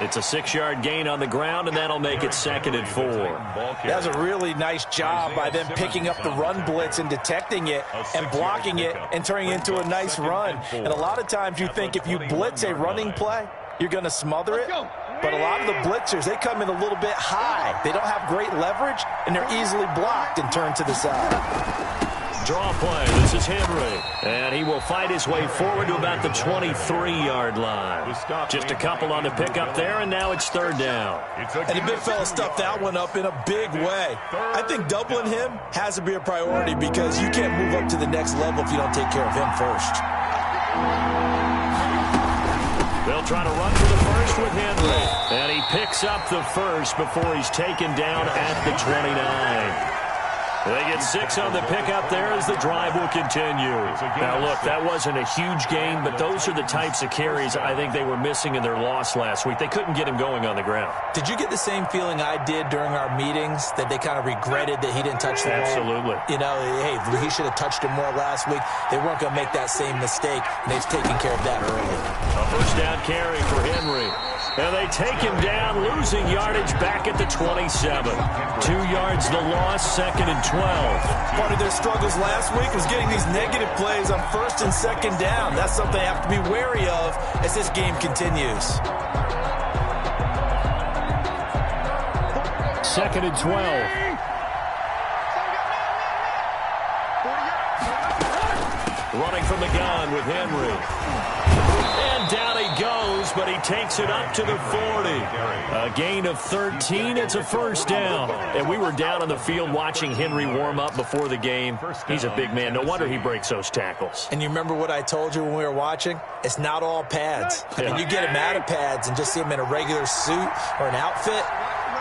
It's a 6-yard gain on the ground, and that'll make it 2nd and 4. That's a really nice job by them picking up the run blitz and detecting it and blocking it and turning it into a nice run. And a lot of times you think if you blitz a running play, you're going to smother it. But a lot of the blitzers, they come in a little bit high. They don't have great leverage, and they're easily blocked and turned to the side. Draw play. This is Henry. And he will fight his way forward to about the 23-yard line. Just a couple on the pickup there, and now it's 3rd down. And the big fella stuffed that one up in a big way. I think doubling him has to be a priority because you can't move up to the next level if you don't take care of him first. They'll try to run for the first with Henry. And he picks up the first before he's taken down at the 29. They get 6 on the pickup there as the drive will continue. Now, look, that wasn't a huge gain, but those are the types of carries I think they were missing in their loss last week. They couldn't get him going on the ground. Did you get the same feeling I did during our meetings, that they kind of regretted that he didn't touch the ball? Absolutely. You know, hey, he should have touched him more last week. They weren't going to make that same mistake, and they've taken care of that early. A first down carry for Henry. And they take him down, losing yardage back at the 27. 2 yards the loss, 2nd and 12. Part of their struggles last week was getting these negative plays on 1st and 2nd down. That's something they have to be wary of as this game continues. 2nd and 12. Running from the gun with Henry. And down he goes, but he takes it up to the 40. A gain of 13. It's a first down. And we were down on the field watching Henry warm up before the game. He's a big man. No wonder he breaks those tackles. And you remember what I told you when we were watching? It's not all pads. I mean, you get him out of pads and just see him in a regular suit or an outfit.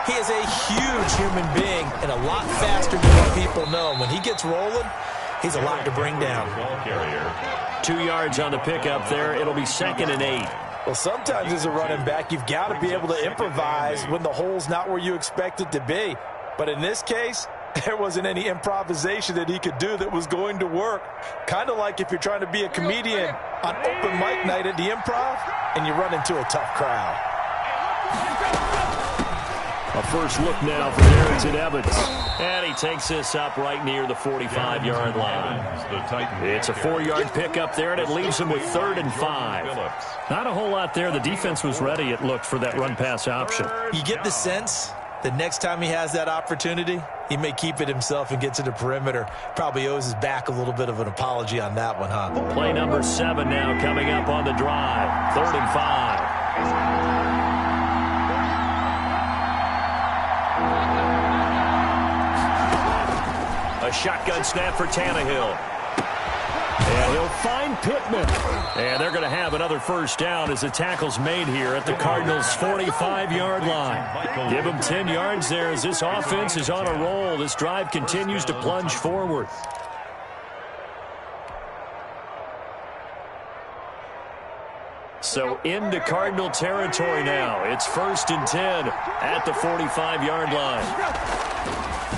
He is a huge human being and a lot faster than what people know. When he gets rolling, he's a lot to bring down. 2 yards on the pickup there. It'll be 2nd and 8. Well, sometimes as a running back, you've got to be able to improvise when the hole's not where you expect it to be. But in this case, there wasn't any improvisation that he could do that was going to work. Kind of like if you're trying to be a comedian on open mic night at the Improv and you run into a tough crowd. A first look now for Darrington Evans. And he takes this up right near the 45-yard line. It's a 4-yard pickup there, and it leaves him with 3rd and 5. Not a whole lot there. The defense was ready, it looked, for that run-pass option. You get the sense that next time he has that opportunity, he may keep it himself and get to the perimeter. Probably owes his back a little bit of an apology on that one, huh? Play number 7 now coming up on the drive. 3rd and 5. A shotgun snap for Tannehill. And he'll find Pittman. And they're going to have another first down as the tackle's made here at the Cardinals' 45-yard line. Give them 10 yards there as this offense is on a roll. This drive continues to plunge forward. So into Cardinal territory now. It's 1st and 10 at the 45-yard line.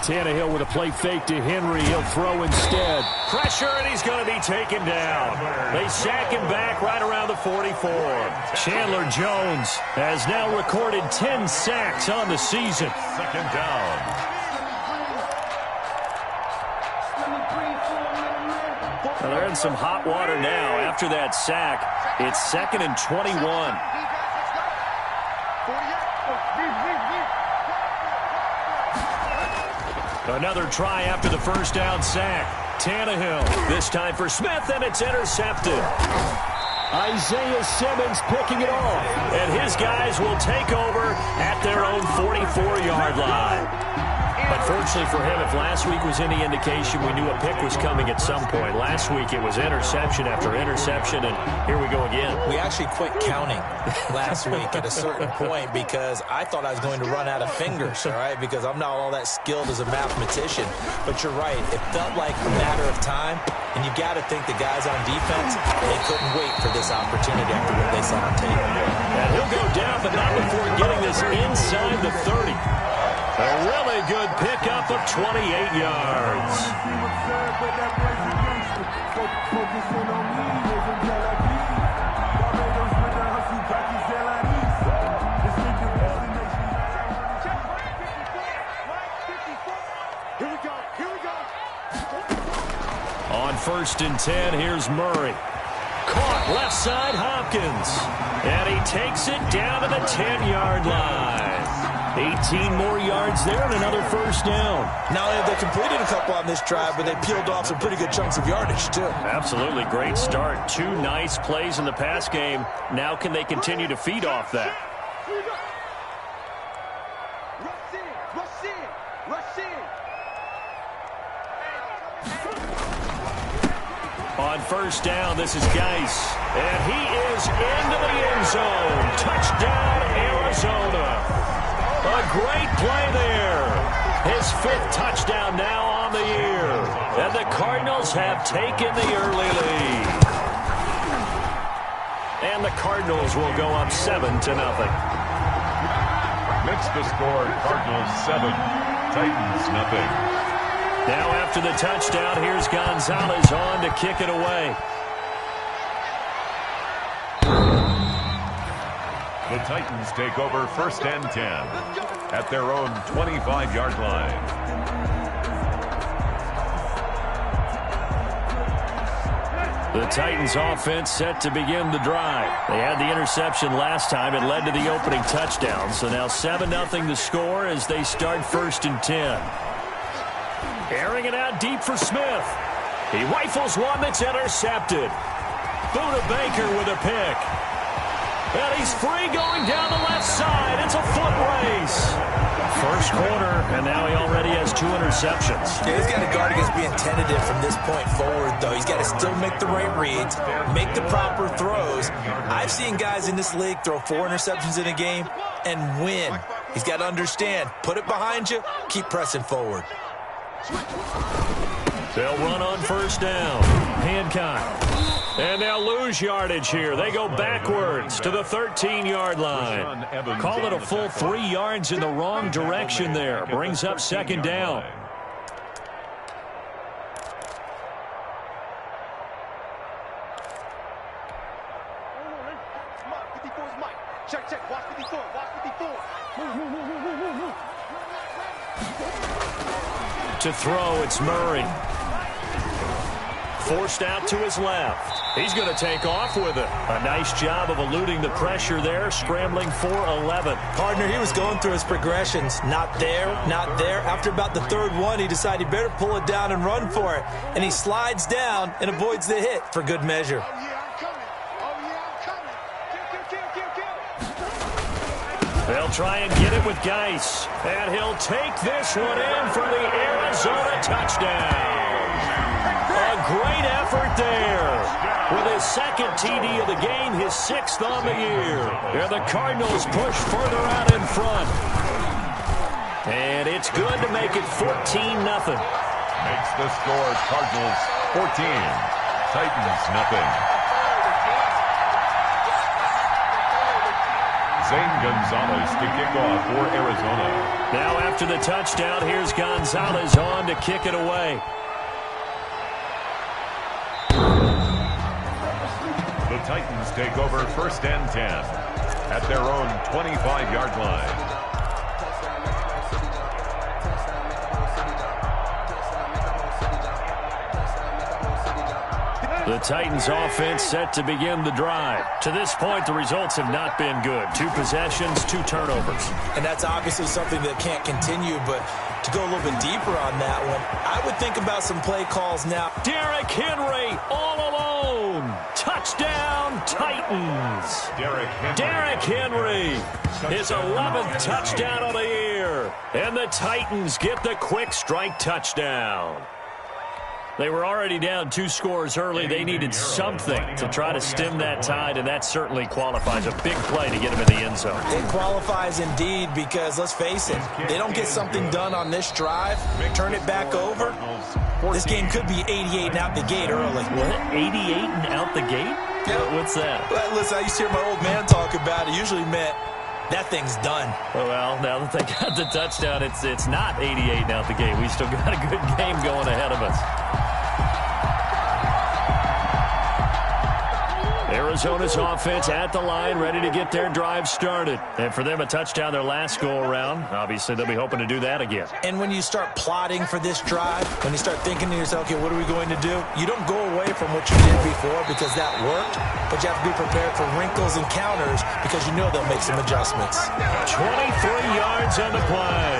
Tannehill with a play fake to Henry. He'll throw instead. Pressure, and he's going to be taken down. They sack him back right around the 44. Chandler Jones has now recorded 10 sacks on the season. 2nd down. Well, they're in some hot water now. After that sack, it's 2nd and 21. Another try after the first down sack. Tannehill, this time for Smith, and it's intercepted. Isaiah Simmons picking it off. And his guys will take over at their own 44-yard line. But fortunately for him, if last week was any indication, we knew a pick was coming at some point. Last week it was interception after interception, and here we go again. We actually quit counting last week at a certain point because I thought I was going to run out of fingers, all right, because I'm not all that skilled as a mathematician. But you're right. It felt like a matter of time, and you got to think the guys on defense, they couldn't wait for this opportunity after what they saw on tape. And he'll go down, but not before getting this inside the 30. A really good pickup of 28 yards. 1st and 10. Here's Murray. Caught left side Hopkins. And he takes it down to the 10-yard line. 18 more yards there and another 1st down. Not only have they completed a couple on this drive, but they peeled off some pretty good chunks of yardage, too. Absolutely great start. 2 nice plays in the pass game. Now can they continue to feed off that? On 1st down, this is Geis. And he is into the end zone. Touchdown, Arizona. A great play there. His 5th touchdown now on the year. And the Cardinals have taken the early lead. And the Cardinals will go up 7-0. Next the score, Cardinals 7, Titans nothing. Now after the touchdown, here's Gonzalez on to kick it away. The Titans take over 1st and 10 at their own 25-yard line. The Titans offense set to begin the drive. They had the interception last time. It led to the opening touchdown. So now 7-0 the score as they start 1st and 10. Airing it out deep for Smith. He rifles one that's intercepted. Buda Baker with a pick. And he's free going down the left side. It's a foot race. 1st quarter, and now he already has 2 interceptions. Yeah, he's got to guard against being tentative from this point forward, though. He's got to still make the right reads, make the proper throws. I've seen guys in this league throw 4 interceptions in a game and win. He's got to understand, put it behind you, keep pressing forward. They'll run on 1st down. Hancock. And they'll lose yardage here. They go backwards to the 13-yard line. Call it a full 3 yards in the wrong direction there. Brings up 2nd down. Check. Watch 54. To throw, it's Murray. Forced out to his left. He's going to take off with it. A nice job of eluding the pressure there, scrambling for 11. Partner, he was going through his progressions. Not there. After about the 3rd one, he decided he better pull it down and run for it. And he slides down and avoids the hit for good measure. They'll try and get it with Geis. And he'll take this one in for the Arizona touchdown. A great effort there. With his 2nd TD of the game, his 6th on the year. And the Cardinals push further out in front. And it's good to make it 14-0. Makes the score Cardinals 14, Titans nothing. Zane Gonzalez to kick off for Arizona. Now after the touchdown, here's Gonzalez on to kick it away. The Titans take over 1st and 10 at their own 25-yard line. The Titans offense set to begin the drive. To this point, the results have not been good. 2 possessions, 2 turnovers. And that's obviously something that can't continue, but to go a little bit deeper on that one, I would think about some play calls now. Derrick Henry all alone. Touchdown, Titans. Derrick Henry, his 11th touchdown of the year. And the Titans get the quick strike touchdown. They were already down 2 scores early. They needed something to try to stem that tide, and that certainly qualifies. A big play to get them in the end zone. It qualifies indeed because, let's face it, they don't get something done on this drive, turn it back over, this game could be 88 and out the gate early. What? 88 and out the gate? Yeah. What's that? Well, listen, I used to hear my old man talk about it. Usually meant that thing's done. Well, now that they got the touchdown, it's not 88 and out the gate. We still got a good game going ahead of us. Arizona's offense at the line, ready to get their drive started. And for them, a touchdown their last go-around. Obviously, they'll be hoping to do that again. And when you start plotting for this drive, when you start thinking to yourself, okay, what are we going to do? You don't go away from what you did before because that worked, but you have to be prepared for wrinkles and counters because you know they'll make some adjustments. 23 yards on the play.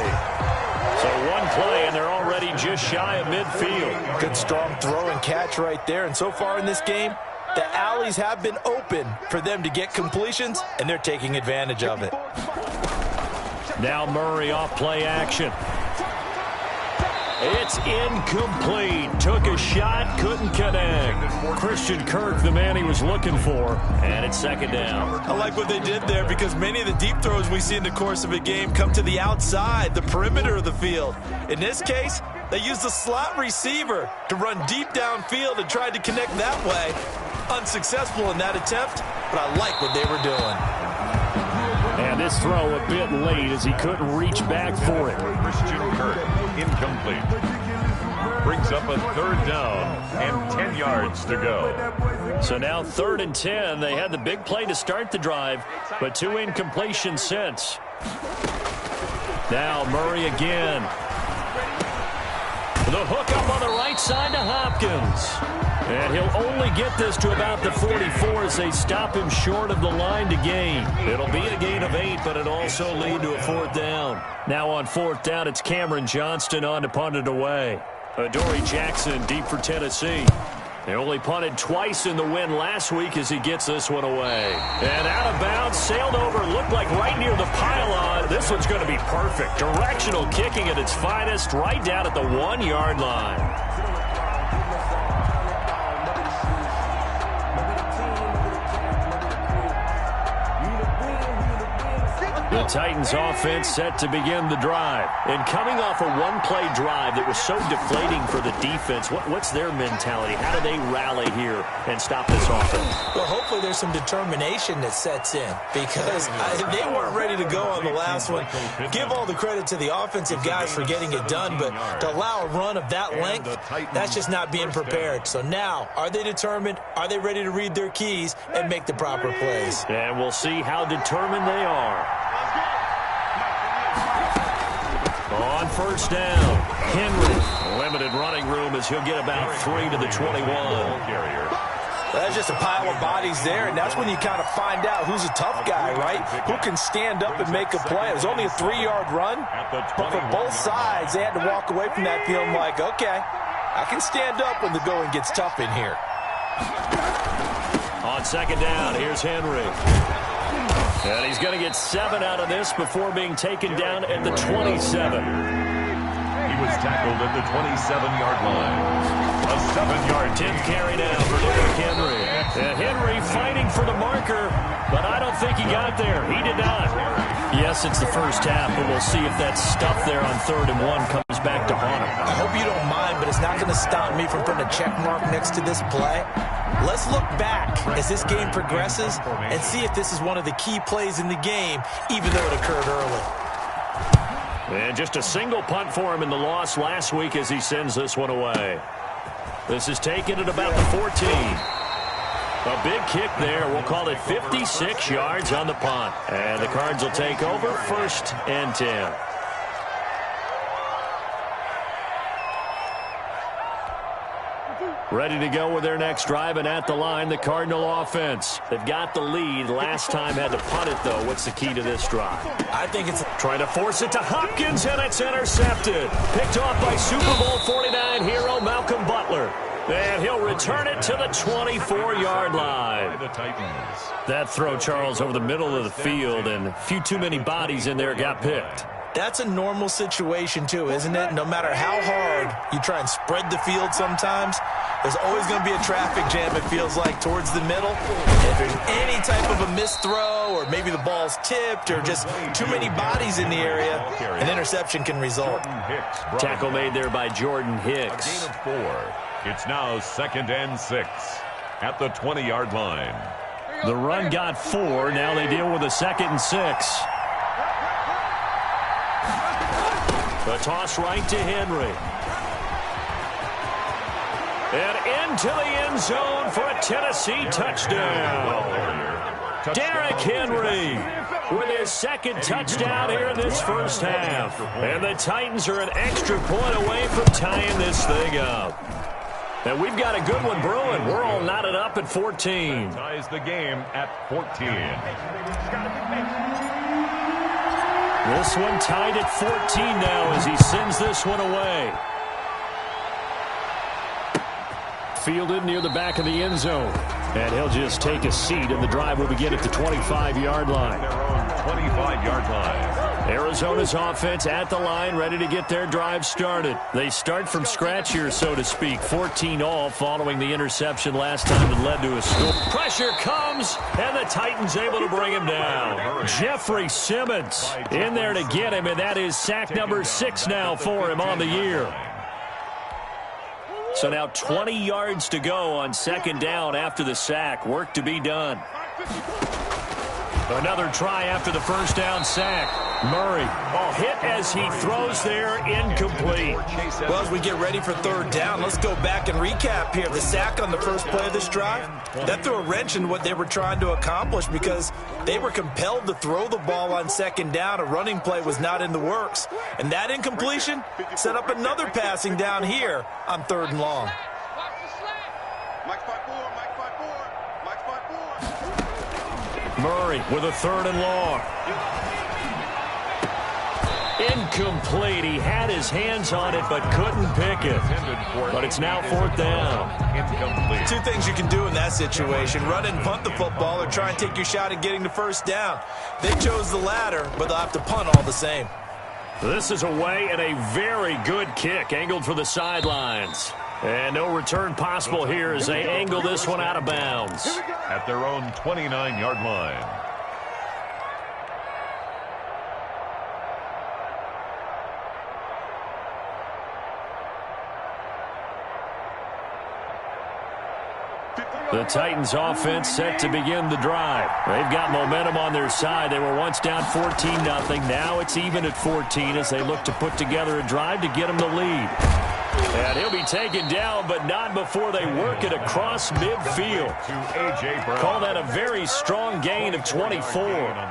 So one play, and they're already just shy of midfield. Good, strong throw and catch right there. And so far in this game, the alleys have been open for them to get completions, and they're taking advantage of it. Now Murray off play action. It's incomplete. Took a shot, couldn't connect. Christian Kirk, the man he was looking for, and it's second down. I like what they did there because many of the deep throws we see in the course of a game come to the outside, the perimeter of the field. In this case, they used the slot receiver to run deep downfield and tried to connect that way. Unsuccessful in that attempt, but I like what they were doing. And this throw a bit late as he couldn't reach back for it. Christian Kirk, incomplete. Brings up a third down and 10 yards to go. So now 3rd and 10. They had the big play to start the drive, but 2 incompletions since. Now Murray again. The hook up on the right side to Hopkins. And he'll only get this to about the 44 as they stop him short of the line to gain. It'll be a gain of 8, but it'll also lead to a 4th down. Now on 4th down, it's Cameron Johnston on to punt it away. Adoree Jackson deep for Tennessee. They only punted twice in the win last week as he gets this one away. And out of bounds, sailed over, looked like right near the pylon. This one's going to be perfect. Directional kicking at its finest, right down at the 1-yard line. The Titans offense set to begin the drive. And coming off a one-play drive that was so deflating for the defense, what's their mentality? How do they rally here and stop this offense? Well, hopefully there's some determination that sets in because they weren't ready to go on the last one. Give all the credit to the offensive guys for getting it done, but to allow a run of that length, that's just not being prepared. So now, are they determined? Are they ready to read their keys and make the proper plays? And we'll see how determined they are. On 1st down, Henry. Limited running room as he'll get about 3 to the 21. That's just a pile of bodies there, and that's when you kind of find out who's a tough guy, right? Who can stand up and make a play. It was only a 3-yard run, but for both sides, they had to walk away from that feeling like, okay, I can stand up when the going gets tough in here. On 2nd down, here's Henry. And he's going to get 7 out of this before being taken down at the 27. He was tackled at the 27-yard line. A 7-yard 10th carry down for Derrick Henry. And Henry fighting for the marker, but I don't think he got there. He did not. Yes, it's the first half, but we'll see if that stuff there on 3rd and 1 comes back to haunt him. I hope you don't mind, but it's not going to stop me from putting a check mark next to this play. Let's look back as this game progresses and see if this is one of the key plays in the game, even though it occurred early. And just a single punt for him in the loss last week as he sends this one away. This is taken at about the 14. A big kick there. We'll call it 56 yards on the punt. And the Cards will take over 1st and 10. Ready to go with their next drive, and at the line, the Cardinal offense. They've got the lead. Last time had to punt it, though. What's the key to this drive? I think it's trying to force it to Hopkins, and it's intercepted. Picked off by Super Bowl 49 hero Malcolm Butler. And he'll return it to the 24-yard line. That throw, Charles, over the middle of the field, and a few too many bodies in there got picked. That's a normal situation, too, isn't it? No matter how hard you try and spread the field sometimes, there's always going to be a traffic jam, it feels like, towards the middle. If there's any type of a missed throw or maybe the ball's tipped or just too many bodies in the area, an interception can result. Tackle made there by Jordan Hicks. A gain of 4. It's now 2nd and 6 at the 20-yard line. The run got 4. Now they deal with a 2nd and 6. The toss right to Henry. And into the end zone for a Tennessee touchdown. Derrick Henry with his second touchdown here in this first half. And the Titans are an extra point away from tying this thing up. And we've got a good one brewing. We're all knotted up at 14. That ties the game at 14. This one tied at 14 now as he sends this one away. Fielded near the back of the end zone. And he'll just take a seat, and the drive will begin at the 25-yard line. Their own 25-yard line. Arizona's offense at the line, ready to get their drive started. They start from scratch here, so to speak. 14-all following the interception last time that led to a score. Pressure comes, and the Titans able to bring him down. Jeffrey Simmons in there to get him, and that is sack number 6 now for him on the year. So now 20 yards to go on second down after the sack. Work to be done. Another try after the first down sack. Murray, hit as he throws there, incomplete. Well, as we get ready for third down, let's go back and recap here. The sack on the first play of this drive, that threw a wrench in what they were trying to accomplish because they were compelled to throw the ball on second down. A running play was not in the works. And that incompletion set up another passing down here on third and long. Murray with a third and long. Incomplete. He had his hands on it but couldn't pick it. But it's now fourth down. Incomplete. Two things you can do in that situation: run and punt the football, or try and take your shot at getting the first down. They chose the latter, but they'll have to punt all the same. This is away, and a very good kick angled for the sidelines. And no return possible here as they angle this one out of bounds. At their own 29-yard line. The Titans offense set to begin the drive. They've got momentum on their side. They were once down 14-0. Now it's even at 14 as they look to put together a drive to get them the lead. And he'll be taken down, but not before they work it across midfield. Call that a very strong gain of 24.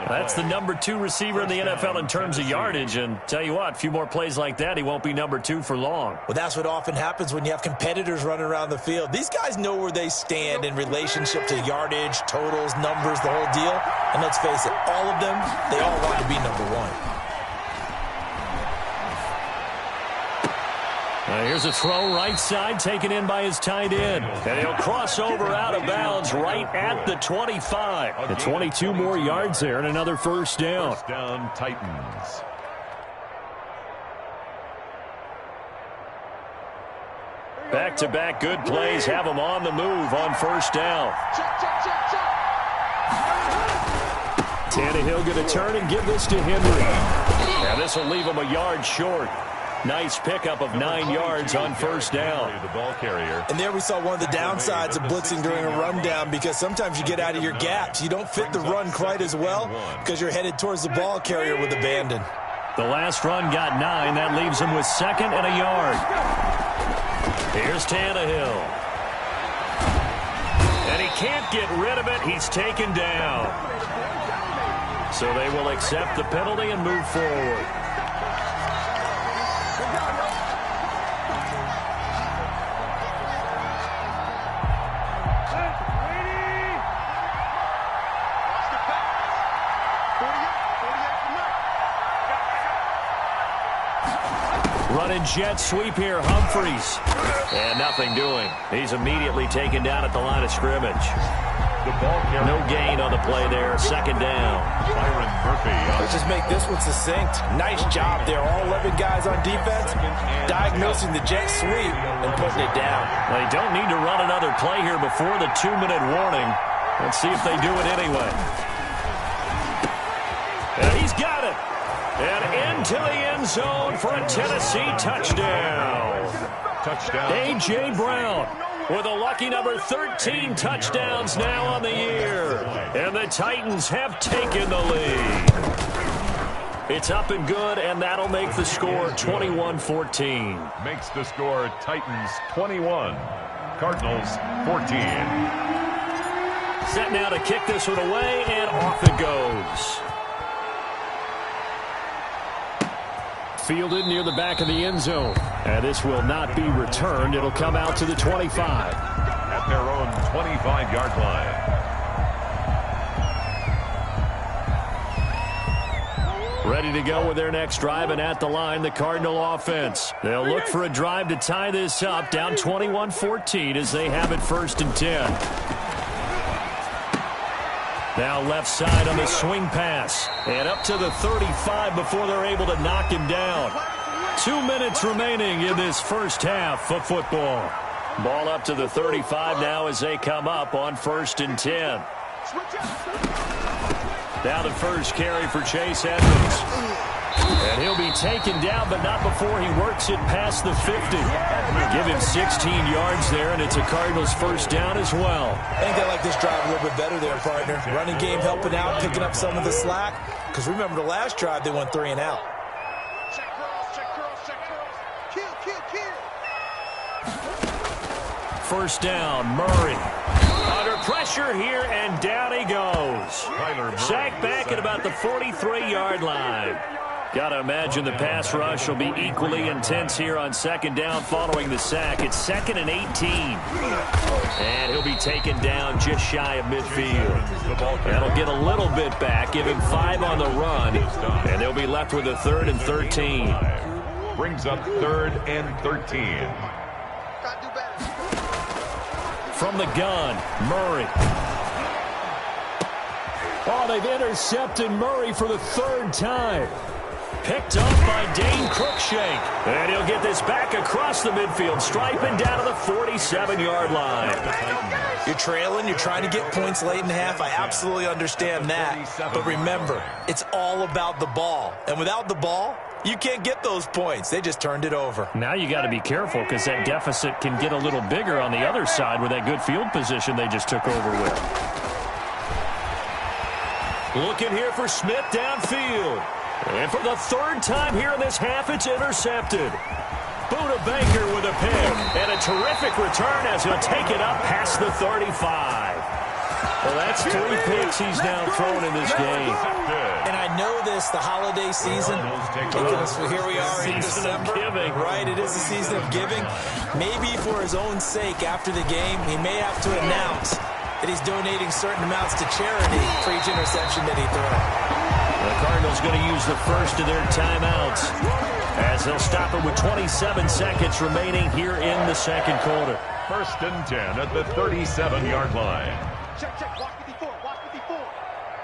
That's the number 2 receiver in the NFL in terms of yardage. And tell you what, a few more plays like that, he won't be number 2 for long. Well, that's what often happens when you have competitors running around the field. These guys know where they stand in relationship to yardage, totals, numbers, the whole deal. And let's face it, all of them, they all want to be number 1. Here's a throw right side taken in by his tight end. And he'll cross over out of bounds right at the 25. And 22 more yards there and another first down. First down, Titans. Back-to-back good plays have them on the move on first down. Tannehill going to turn and give this to Henry. Now this will leave him a yard short. Nice pickup of 9 yards on first down. The ball carrier. And there we saw one of the downsides of blitzing during a rundown, because sometimes you get out of your gaps. You don't fit the run quite as well because you're headed towards the ball carrier with abandon. The last run got 9. That leaves him with second and a yard. Here's Tannehill. And he can't get rid of it. He's taken down. So they will accept the penalty and move forward. Running jet sweep here, Humphries. And nothing doing. He's immediately taken down at the line of scrimmage. The ball carrier. No gain on the play there. Second down. Byron Murphy. Let's just make this one succinct. Nice job there. All 11 guys on defense diagnosing the jet sweep and putting it down. They don't need to run another play here before the 2-minute warning. Let's see if they do it anyway. And he's got it. And into the end zone for a Tennessee touchdown. Touchdown. A.J. Brown with a lucky number 13 touchdowns now on the year. And the Titans have taken the lead. It's up and good, and that'll make the score 21-14. Makes the score Titans 21. Cardinals 14. Set now to kick this one away, and off it goes. Fielded near the back of the end zone. And this will not be returned. It'll come out to the 25. At their own 25-yard line. Ready to go with their next drive, and at the line, the Cardinal offense. They'll look for a drive to tie this up, down 21-14 as they have it 1st and 10. Now left side on the swing pass. And up to the 35 before they're able to knock him down. 2 minutes remaining in this first half of football. Ball up to the 35 now as they come up on 1st and 10. Now the first carry for Chase Edmonds. And he'll be taken down, but not before he works it past the 50. Give him 16 yards there, and it's a Cardinals first down as well. I think they like this drive a little bit better there, partner. Running game helping out, picking up some of the slack. Because remember the last drive, they went 3 and out. Check curls, check curls, check curls. Kill, kill, kill. First down, Murray. Under pressure here, and down he goes. Sacked back at about the 43-yard line. Got to imagine the pass rush will be equally intense here on 2nd down following the sack. It's 2nd and 18. And he'll be taken down just shy of midfield. That'll get a little bit back, give him 5 on the run. And they'll be left with a 3rd and 13. Brings up 3rd and 13. From the gun, Murray. Oh, they've intercepted Murray for the 3rd time. Picked up by Dane Cruikshank. And he'll get this back across the midfield, striping down to the 47-yard line. You're trailing, you're trying to get points late in the half. I absolutely understand that. But remember, it's all about the ball. And without the ball, you can't get those points. They just turned it over. Now you got to be careful because that deficit can get a little bigger on the other side with that good field position they just took over with. Looking here for Smith downfield. And for the 3rd time here in this half, it's intercepted. Buda Baker with a pick. And a terrific return as he'll take it up past the 35. Well, that's 3 picks he's now thrown in this game. And I know this, the holiday season. Here we are in December. Right, it is the season of giving. Maybe for his own sake after the game, he may have to announce that he's donating certain amounts to charity for each interception that he throws. The Cardinals going to use the first of their timeouts as they'll stop it with 27 seconds remaining here in the 2nd quarter. 1st and 10 at the 37-yard line. Check, check. Watch me before. Watch me before.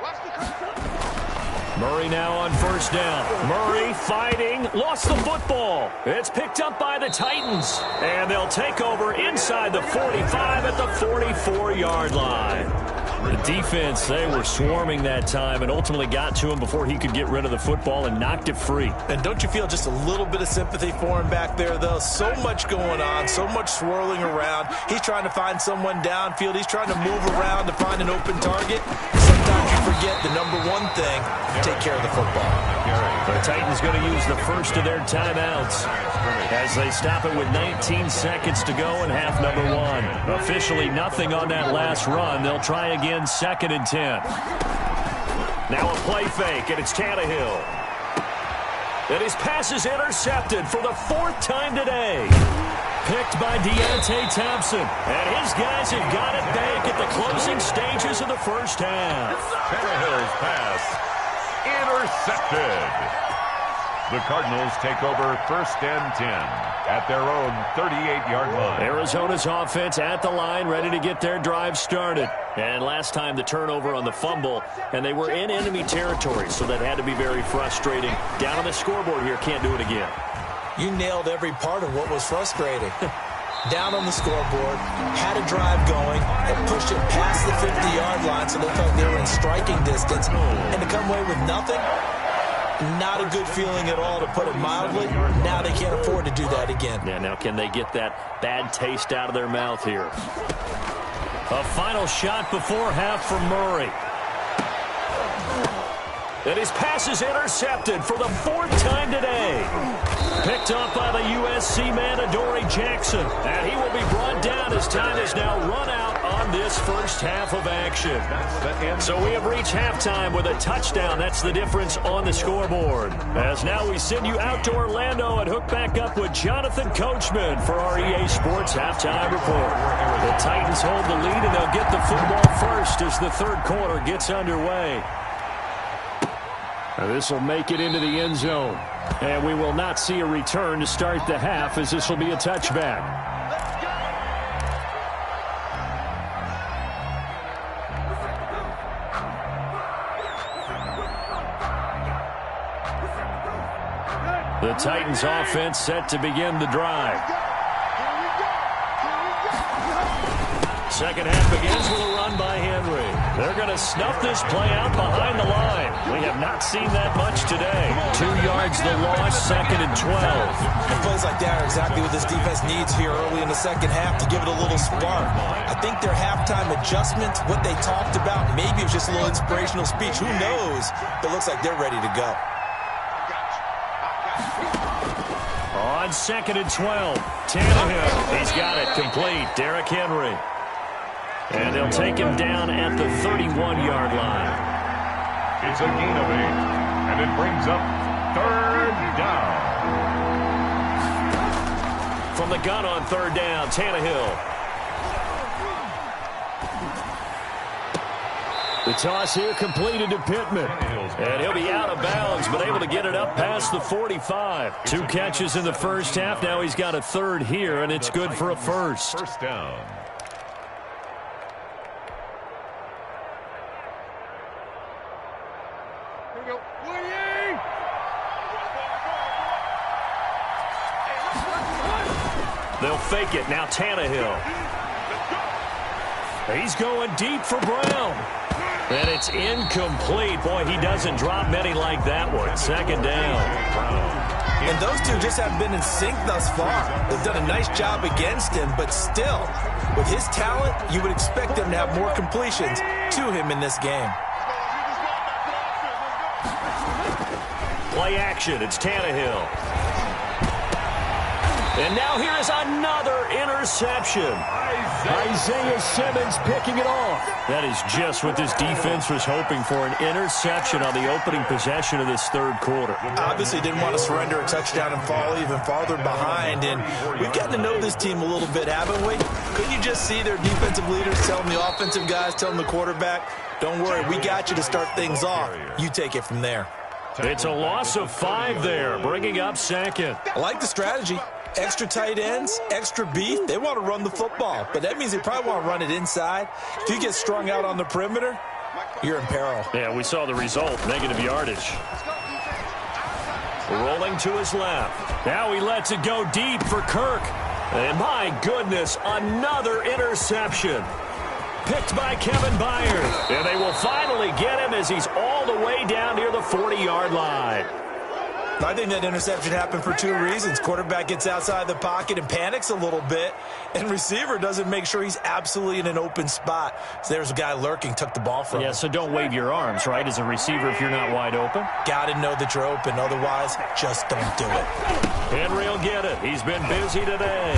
Watch the curl. Murray now on 1st down. Murray fighting. Lost the football. It's picked up by the Titans. And they'll take over inside the 45 at the 44-yard line. The defense, they were swarming that time and ultimately got to him before he could get rid of the football and knocked it free. And don't you feel just a little bit of sympathy for him back there, though? So much going on, so much swirling around. He's trying to find someone downfield. He's trying to move around to find an open target. Sometimes you forget the number one thing, take care of the football. The Titans going to use the first of their timeouts as they stop it with 19 seconds to go in half number 1. Officially nothing on that last run. They'll try again 2nd and 10. Now a play fake, and it's Tannehill. And his pass is intercepted for the 4th time today. Picked by Deontay Thompson. And his guys have got it back at the closing stages of the first half. Tannehill's pass intercepted. The Cardinals take over 1st and 10 at their own 38-yard line. Arizona's offense at the line, ready to get their drive started. And last time the turnover on the fumble, and they were in enemy territory, so that had to be very frustrating. Down on the scoreboard here, can't do it again. You nailed every part of what was frustrating. Down on the scoreboard, had a drive going, and pushed it past the 50-yard line so they felt they were in striking distance. And to come away with nothing, not a good feeling at all, to put it mildly. Now they can't afford to do that again. Yeah, now can they get that bad taste out of their mouth here? A final shot before half from Murray. And his pass is intercepted for the 4th time today. Picked up by the USC man, Adoree Jackson. And he will be brought down as time is now run out on this first half of action. So we have reached halftime with a touchdown. That's the difference on the scoreboard. As now we send you out to Orlando and hook back up with Jonathan Coachman for our EA Sports Halftime Report. The Titans hold the lead, and they'll get the football first as the third quarter gets underway. This will make it into the end zone. And we will not see a return to start the half, as this will be a touchback. The Titans offense set to begin the drive. Second half begins with a run by Henry. They're going to snuff this play out behind the line. We have not seen that much today. 2 yards the loss, 2nd and 12. And plays like that are exactly what this defense needs here early in the second half to give it a little spark. I think their halftime adjustments, what they talked about, maybe it was just a little inspirational speech. Who knows? But it looks like they're ready to go. On 2nd and 12, Tannehill. He's got it complete. Derrick Henry. And they'll take him down at the 31-yard line. It's a gain of 8, and it brings up 3rd down. From the gun on 3rd down, Tannehill. The toss here completed to Pittman. And he'll be out of bounds, but able to get it up past the 45. 2 catches in the first half. Now he's got a 3rd here, and it's good for a first. First down. They'll fake it. Now Tannehill. He's going deep for Brown. And it's incomplete. Boy, he doesn't drop many like that one. 2nd down. And those two just haven't been in sync thus far. They've done a nice job against him, but still, with his talent, you would expect them to have more completions to him in this game. Play action. It's Tannehill. And now here is another interception. Isaiah Simmons picking it off. That is just what this defense was hoping for, an interception on the opening possession of this 3rd quarter. Obviously didn't want to surrender a touchdown and fall even farther behind. And we've gotten to know this team a little bit, haven't we? Couldn't you just see their defensive leaders telling the offensive guys, telling the quarterback, don't worry, we got you to start things off. You take it from there. It's a loss of 5 there, bringing up 2nd. I like the strategy. Extra tight ends, extra beef. They want to run the football, but that means they probably want to run it inside. If you get strung out on the perimeter, you're in peril. Yeah, we saw the result, negative yardage. Rolling to his left. Now he lets it go deep for Kirk. And my goodness, another interception. Picked by Kevin Byard. And they will finally get him as he's all the way down near the 40-yard line. I think that interception happened for 2 reasons. Quarterback gets outside the pocket and panics a little bit, and receiver doesn't make sure he's absolutely in an open spot. So there's a guy lurking, took the ball from him. Yeah, so don't wave your arms, right, as a receiver if you're not wide open? Got to know that you're open. Otherwise, just don't do it. Henry will get it. He's been busy today.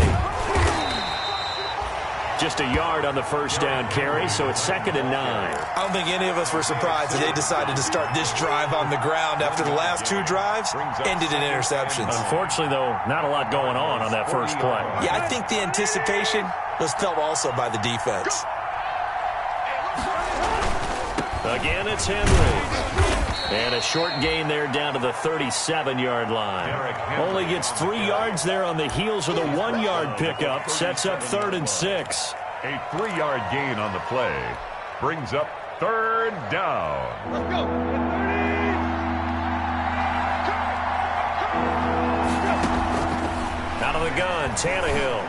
Just a yard on the first down carry, so it's 2nd and 9. I don't think any of us were surprised that they decided to start this drive on the ground after the last 2 drives ended in interceptions. Unfortunately, though, not a lot going on that first play. Yeah, I think the anticipation was felt also by the defense. Again, it's Henry. And a short gain there down to the 37-yard line. Only gets 3 yards there on the heels of the 1-yard pickup. Sets up 3rd and 6. A 3-yard gain on the play brings up 3rd down. Let's go. Out of the gun, Tannehill.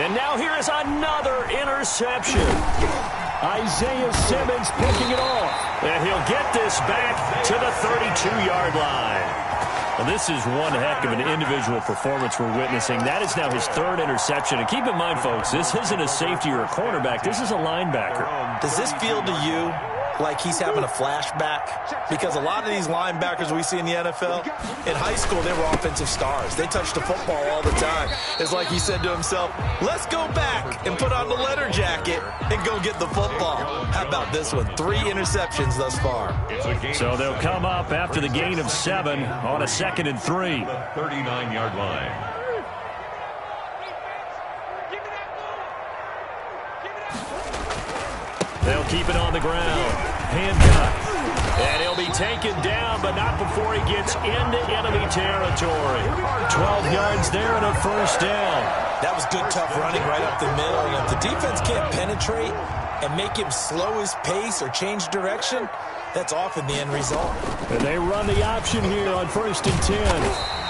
And now here is another interception. Isaiah Simmons picking it off. And he'll get this back to the 32-yard line. And this is one heck of an individual performance we're witnessing. That is now his 3rd interception. And keep in mind, folks, this isn't a safety or a cornerback. This is a linebacker. Does this feel to you like he's having a flashback? Because a lot of these linebackers we see in the NFL, in high school, they were offensive stars. They touched the football all the time. It's like he said to himself, let's go back and put on the leather jacket and go get the football. How about this one? 3 interceptions thus far. So they'll come up after the gain of 7 on a 2nd and 3. 39-yard line. They'll keep it on the ground. Handcuff. And he'll be taken down, but not before he gets into enemy territory. 12 yards there and a first down. That was good, tough running right up the middle. And if the defense can't penetrate and make him slow his pace or change direction, that's often the end result. And they run the option here on 1st and 10.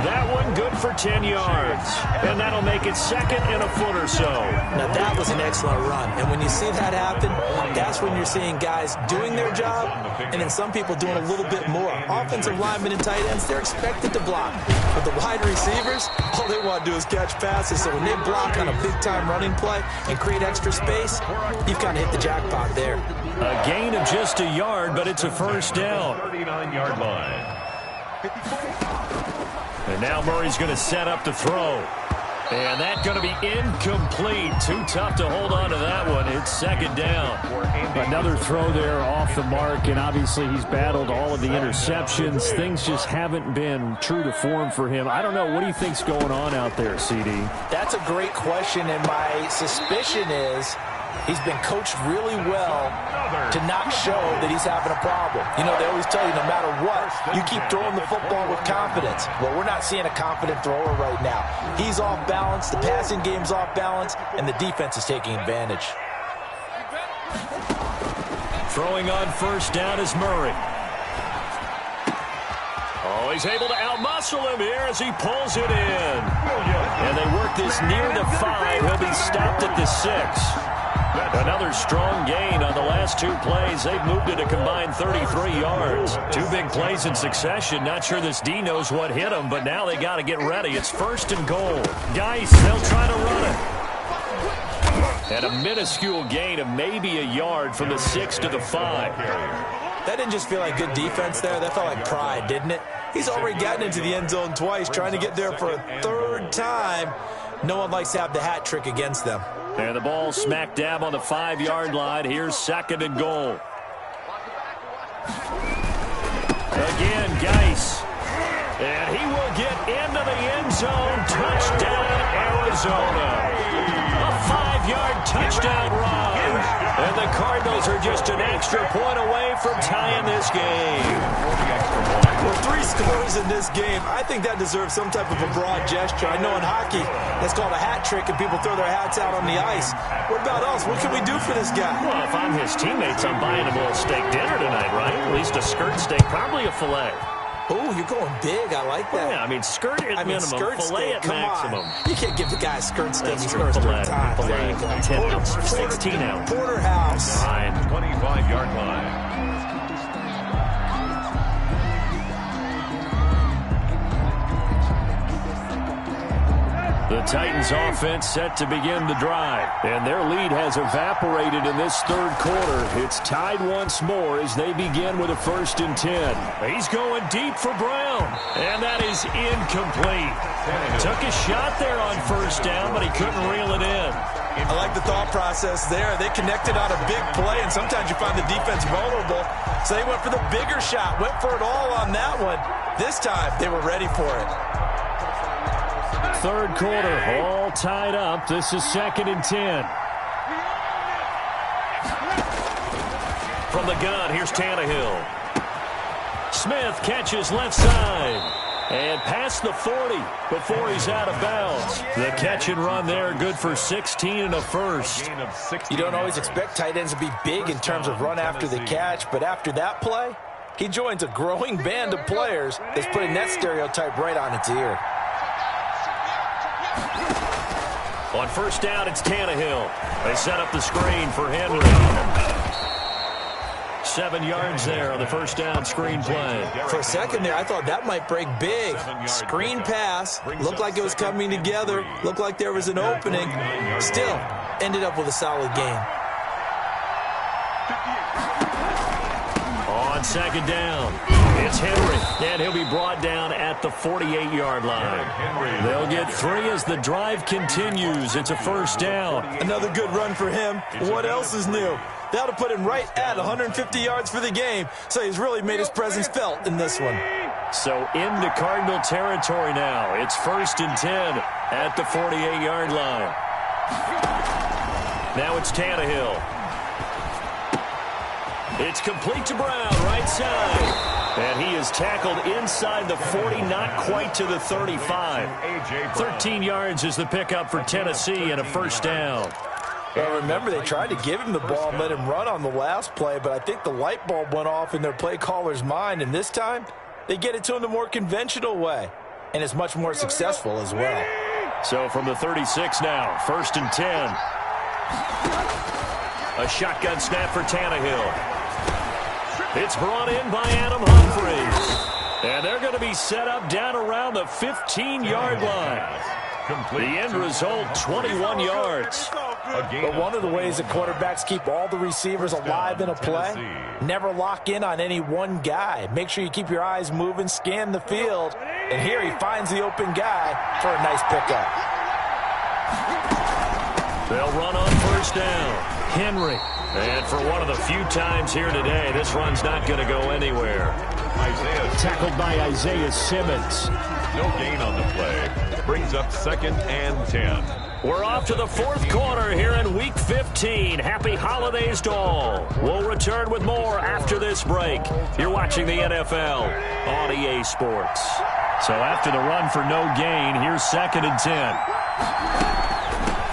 That one good for 10 yards. And that'll make it 2nd and a foot or so. Now, that was an excellent run. And when you see that happen, that's when you're seeing guys doing their job and then some people doing a little bit more. Offensive linemen and tight ends, they're expected to block. But the wide receivers, all they want to do is catch passes. So when they block on a big-time running play and create extra space, you've kind of hit the jackpot there. A gain of just a yard, but it's a first down. 39-yard line. And now Murray's going to set up to throw. And that's going to be incomplete. Too tough to hold on to that one. It's 2nd down. Another throw there off the mark, and obviously he's battled all of the interceptions. Things just haven't been true to form for him. I don't know. What do you think's going on out there, CD? That's a great question, and my suspicion is he's been coached really well to not show that he's having a problem. You know, they always tell you no matter what, you keep throwing the football with confidence. Well, we're not seeing a confident thrower right now. He's off balance, the passing game's off balance, and the defense is taking advantage. Throwing on first down is Murray. Oh, he's able to outmuscle him here as he pulls it in. And they work this near the 5. He'll be stopped at the 6. Another strong gain on the last 2 plays. They've moved it a combined 33 yards. 2 big plays in succession. Not sure this D knows what hit him, but now they got to get ready. It's 1st and goal. Geis, they'll try to run it. And a minuscule gain of maybe a yard from the 6 to the 5. That didn't just feel like good defense there. That felt like pride, didn't it? He's already gotten into the end zone twice, trying to get there for a 3rd time. No one likes to have the hat trick against them. And the ball smack dab on the 5-yard line. Here's 2nd and goal. Again, Geis. And he will get into the end zone. Touchdown, Arizona. A 5-yard touchdown run. And the Cardinals are just an extra point away from tying this game. With 3 scores in this game, I think that deserves some type of a broad gesture. I know in hockey, that's called a hat trick, and people throw their hats out on the ice. What about us? What can we do for this guy? Well, if I'm his teammates, I'm buying him a little steak dinner tonight, right? At least a skirt steak, probably a filet. Oh, you're going big. I like that. Yeah, I mean, skirt at minimum, skirt filet steak, at maximum. You can't give the guy a skirt steak. He's Filet, first 3 times. filet, 10 ounce, 16 ounce. Porterhouse. Fine. 25-yard line. The Titans offense set to begin the drive, and their lead has evaporated in this 3rd quarter. It's tied once more as they begin with a 1st and 10. He's going deep for Brown, and that is incomplete. Took a shot there on 1st down, but he couldn't reel it in. I like the thought process there. They connected on a big play, and sometimes you find the defense vulnerable. So they went for the bigger shot, went for it all on that one. This time, they were ready for it. 3rd quarter, all tied up. This is 2nd and 10. From the gun, here's Tannehill. Smith catches left side. And past the 40 before he's out of bounds. The catch and run there, good for 16 and a first. You don't always expect tight ends to be big in terms of run after the catch, but after that play, he joins a growing band of players that's putting that stereotype right on its ear. On 1st down, it's Tannehill. They set up the screen for Henry. 7 yards there on the 1st down screen play. For a second there, I thought that might break big. Screen pass. Looked like it was coming together. Looked like there was an opening. Still, ended up with a solid game. second down. It's Henry, and he'll be brought down at the 48-yard line. They'll get 3 as the drive continues. It's a first down. Another good run for him. What else is new? That'll put him right at 150 yards for the game, so he's really made his presence felt in this one. So into Cardinal territory now. It's 1st and 10 at the 48-yard line. Now it's Tannehill. It's complete to Brown, right side. And he is tackled inside the 40, not quite to the 35. 13 yards is the pickup for Tennessee and a first down. Well, remember, they tried to give him the ball and let him run on the last play, but I think the light bulb went off in their play caller's mind, and this time they get it to him the more conventional way, and it's much more successful as well. So from the 36 now, 1st and 10. A shotgun snap for Tannehill. It's brought in by Adam Humphries. And they're going to be set up down around the 15-yard line. The end result, 21 yards. But one of the ways that quarterbacks keep all the receivers alive in a play, never lock in on any one guy. Make sure you keep your eyes moving, scan the field. And here he finds the open guy for a nice pickup. They'll run on first down. Henry. And for one of the few times here today, this run's not going to go anywhere. Tackled by Isaiah Simmons. No gain on the play. Brings up 2nd and 10. We're off to the 4th quarter here in Week 15. Happy holidays to all. We'll return with more after this break. You're watching the NFL on EA Sports. So after the run for no gain, here's 2nd and 10.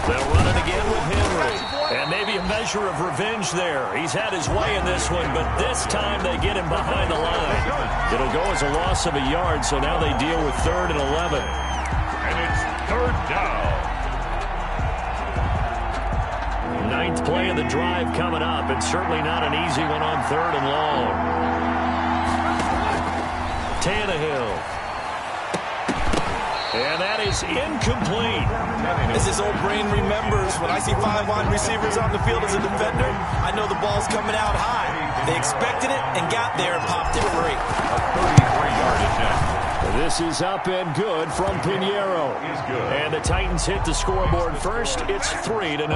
They'll run it again with Henry. And maybe a measure of revenge there. He's had his way in this one, but this time they get him behind the line. It'll go as a loss of a yard, so now they deal with 3rd and 11. And it's 3rd down. 9th play of the drive coming up, and certainly not an easy one on 3rd and long. Tannehill. And that is incomplete. As his old brain remembers, when I see 5 wide receivers on the field as a defender, I know the ball's coming out high. They expected it and got there and popped it free. A 33-yard attempt. This is up and good from Pinheiro. And the Titans hit the scoreboard first. It's 3-0.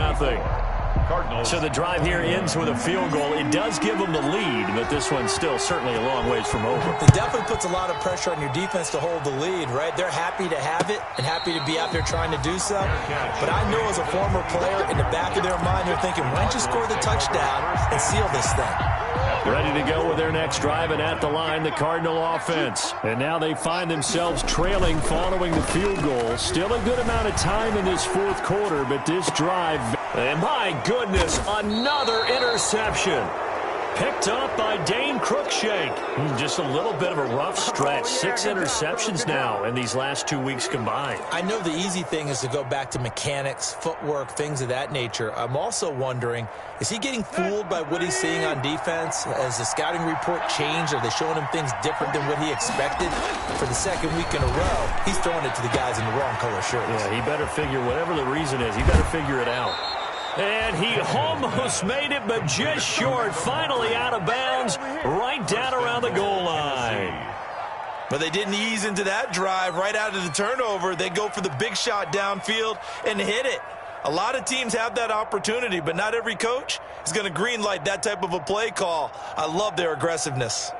Cardinals. So the drive here ends with a field goal. It does give them the lead, but this one's still certainly a long ways from over. It definitely puts a lot of pressure on your defense to hold the lead, right? They're happy to have it and happy to be out there trying to do so. But I know as a former player, in the back of their mind, they're thinking, why don't you score the touchdown and seal this thing? Ready to go with their next drive, and at the line, the Cardinal offense. And now they find themselves trailing following the field goal. Still a good amount of time in this 4th quarter, but this drive... And my goodness, another interception. Picked up by Dane Cruikshank. Just a little bit of a rough stretch. 6 interceptions now in these last 2 weeks combined. I know the easy thing is to go back to mechanics, footwork, things of that nature. I'm also wondering, is he getting fooled by what he's seeing on defense? Has the scouting report changed? Are they showing him things different than what he expected? For the 2nd week in a row, he's throwing it to the guys in the wrong color shirts. Yeah, he better figure, whatever the reason is, he better figure it out. And he almost made it, but just short. Finally out of bounds, right down around the goal line. But they didn't ease into that drive right out of the turnover. They go for the big shot downfield and hit it. A lot of teams have that opportunity, but not every coach is going to green light that type of a play call. I love their aggressiveness.